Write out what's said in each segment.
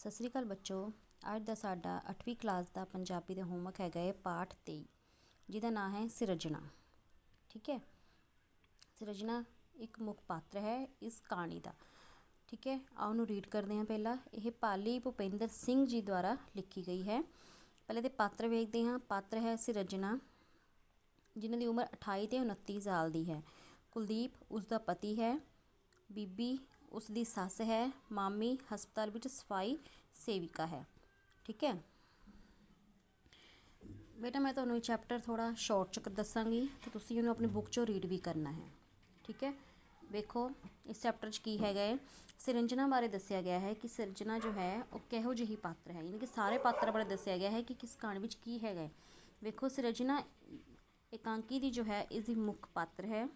सत श्री अकाल बच्चों। अज का साडा 8वीं क्लास का पंजाबी का होमवर्क है पाठ 23 जिसका नाम है सिरजना। ठीक है, सिरजना एक मुख पात्र है इस कहानी का। ठीक है, आओ नू रीड करते हैं। पहला यह पाली भुपेंद्र सिंह जी द्वारा लिखी गई है। पहले तो पात्र वेखते हैं। पात्र है सिरजना जिन्हों की उम्र 28 तो 29 साल की है। कुलदीप उसका पति है। बीबी उसकी सस है। मामी हस्पताल में सफाई सेविका है। ठीक है बेटा, मैं तुम्हें चैप्टर थोड़ा शॉर्ट च दसांगी तो तुसीं इहनूं अपनी बुक चों रीड भी करना है। ठीक है, देखो इस चैप्टर च की है सिरजना बारे दसिया गया है कि सिरजना जो है वो किहो जिही पात्र है, यानी कि सारे पात्र बारे दसिया गया है कि किस कहानी में की है। देखो सिरजना एकांकी दी जो है इसकी मुख पात्र है।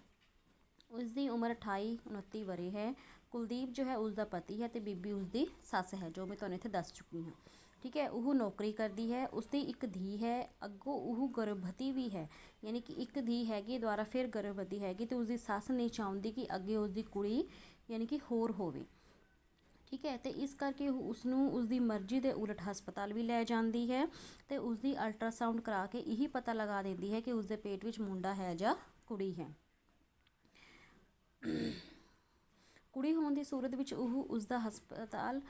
उसकी उम्र 28-29 वरे है। कुलदीप जो है उसका पति है तो बीबी उसकी सस है, जो मैं तुम्हें इत्थे दस चुकी हाँ। ठीक है, वह नौकरी करती है। उसकी एक धी है, अगों वह गर्भवती भी है, यानी कि एक धी हैगी द्वारा फिर गर्भवती हैगी। तो उसकी सस नहीं चाहती कि अगे उसकी कुड़ी यानी कि होर होवे। ठीक है, तो इस करके उसनों उसकी मर्जी के उलट हस्पताल भी लै जाती है तो उसकी अल्ट्रासाउंड करा के यही पता लगा देती है कि उसके पेट में मुंडा है या कुड़ी है। कुड़ी होने की सूरत में उसका हस्पताल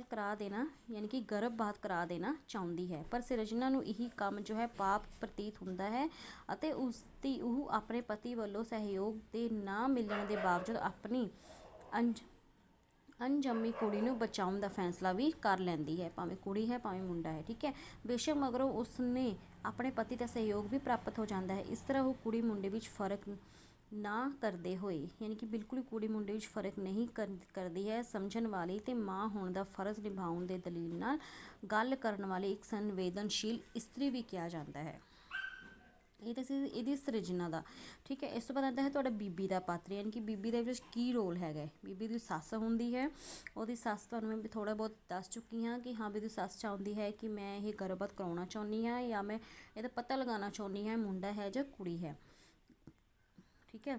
करा देना यानी कि गर्भपात करा देना चाहती है। पर सिरजना नूं यही काम जो है पाप प्रतीत होंदा है अते उसकी अपने पति वालों सहयोग के ना मिलने के बावजूद अपनी अनजमी कुड़ी नूं बचाउण दा फैसला भी कर लैंदी है, भावें कुड़ी है भावें मुंडा है। ठीक है, बेशक मगरों उसने अपने पति का सहयोग भी प्राप्त हो जाता है। इस तरह वो कुड़ी मुंडे विच फर्क ना करते हुए, यानी कि बिल्कुल ही कुड़ी मुंडे विच फर्क नहीं करती है, समझण वाली ते माँ होने का फर्ज निभाउण दे दलील नाल गल करन वाली एक संवेदनशील इस्त्री भी कहा जाता है। ये तो इहदी सिरजना का। ठीक है, इस तो बाद आता है तुहाडा बीबी का पात्र, यानी कि बीबी का की रोल है। बीबी की सस होंदी है। वो सस तुहानूं मैं थोड़ा बहुत दस चुकी हाँ कि हाँ भी सस चाहती है कि मैं ये गर्भपात कराउणा चाहुंदी हाँ या मैं ये पता लगाना चाहुंदी हाँ मुंडा है या कुड़ी है। ठीक है,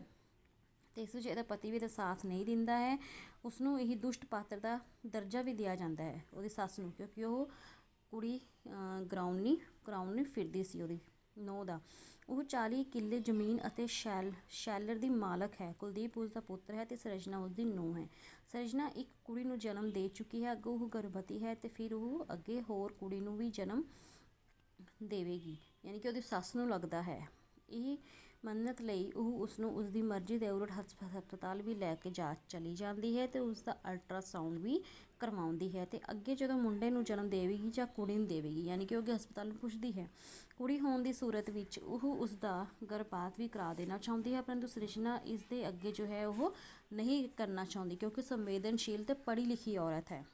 तो इस ये पति भी तो साथ नहीं दिंदा है। उसनों यही दुष्ट पात्र का दर्जा भी दिया जाता है वो सस नूं, क्योंकि वो कुड़ी ग्राउंड नहीं फिरदी सी ओहदी नूंह दा। वो 40 किले जमीन अते शैलर की मालक है। कुलदीप उसका पुत्र है तो सिरजना उसकी नूंह है। सिरजना एक कुड़ी नूं जन्म दे चुकी है, अगों वो गर्भवती है तो फिर वो अगे होर कुड़ी नूं भी जन्म देवेगी, यानी कि वो सस नूं लगता है। यही मन्नत लई उसनों उसकी मर्जी के उलट हस्पताल भी लैके जा चली जाती है तो उसका अल्ट्रासाउंड भी करवाउंदी है। तो अगे जो मुंडे नूं जन्म देवेगी या कुड़ी नूं देवेगी, यानी कि अगे हस्पताल पुछदी है। कुड़ी होने की सूरत विच उसका गर्भपात भी करा देना चाहती है, परंतु सिरजना इसके अगे जो है वह नहीं करना चाहती क्योंकि संवेदनशील तो पढ़ी लिखी औरत है।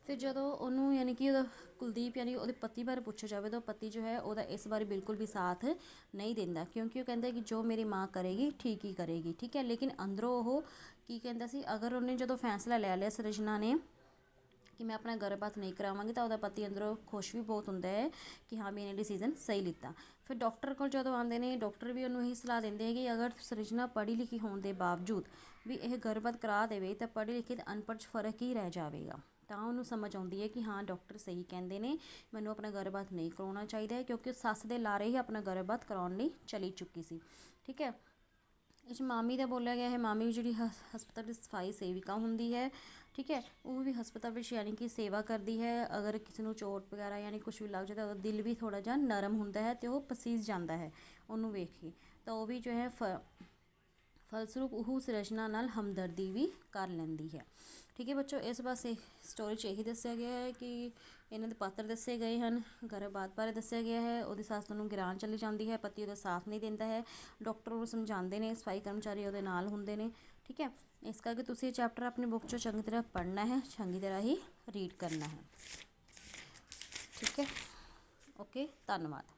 फिर जो उन्होंने यानी कि कुलदीप यानी वो पति बारे पूछा जाए तो पति जो है वह इस बारे बिल्कुल भी साथ नहीं देता, क्योंकि वह कहता कि जो मेरी माँ करेगी ठीक ही करेगी। ठीक है, लेकिन अंदरों वो की कहता सी, अगर उन्हें जो फैसला ले लिया सिरजना ने कि मैं अपना गर्भपात नहीं करावांगी तो वह पति अंदरों खुश भी बहुत होंदा है कि हाँ मैंने डिसीजन सही लिता। फिर डॉक्टर को जो आते हैं डॉक्टर भी उन्होंने यही सलाह देंगे हैं कि अगर सिरजना पढ़ी लिखी होने के बावजूद भी यह गर्भपात करा दे तो पढ़े लिखे तो अनपढ़ फर्क ही रह जाएगा। तो उन्होंने समझ आती है कि हाँ डॉक्टर सही कहते हैं, मैनू अपना गर्भपात नहीं कराना चाहिए, क्योंकि सस के लारे ही अपना गर्भपात कराने लई चली चुकी सी। ठीक है, इस मामी का बोलिया गया है। मामी जी हस्पताल की सफाई सेविका होंदी है। ठीक है, वो भी हस्पताल में यानी कि सेवा करती है। अगर किसी को चोट वगैरह यानी कुछ भी लग जाए तो दिल भी थोड़ा जा नरम होंदा है तो वह पसीज जाता है उन्होंने वेख के, तो वह भी जो है फलस्वरूप वह सिरजना नाल हमदर्दी भी कर लैंदी है। ठीक है बच्चों, इस पासे स्टोरी यही दसिया गया है कि इन्हों के पात्र दसे गए हैं। गर्भपात बारे दसिया गया है। वो सस उन्होंने गिरान चली जाती है, पति वो साथ नहीं देता है, डॉक्टर उन्होंने समझाते हैं, सफाई कर्मचारी वो नाल होंदे ने। ठीक है, इस करके तुसीं चैप्टर अपनी बुक चो चंगी तरह पढ़ना है, चंगी तरह ही रीड करना है। ठीक है, ओके, धन्यवाद।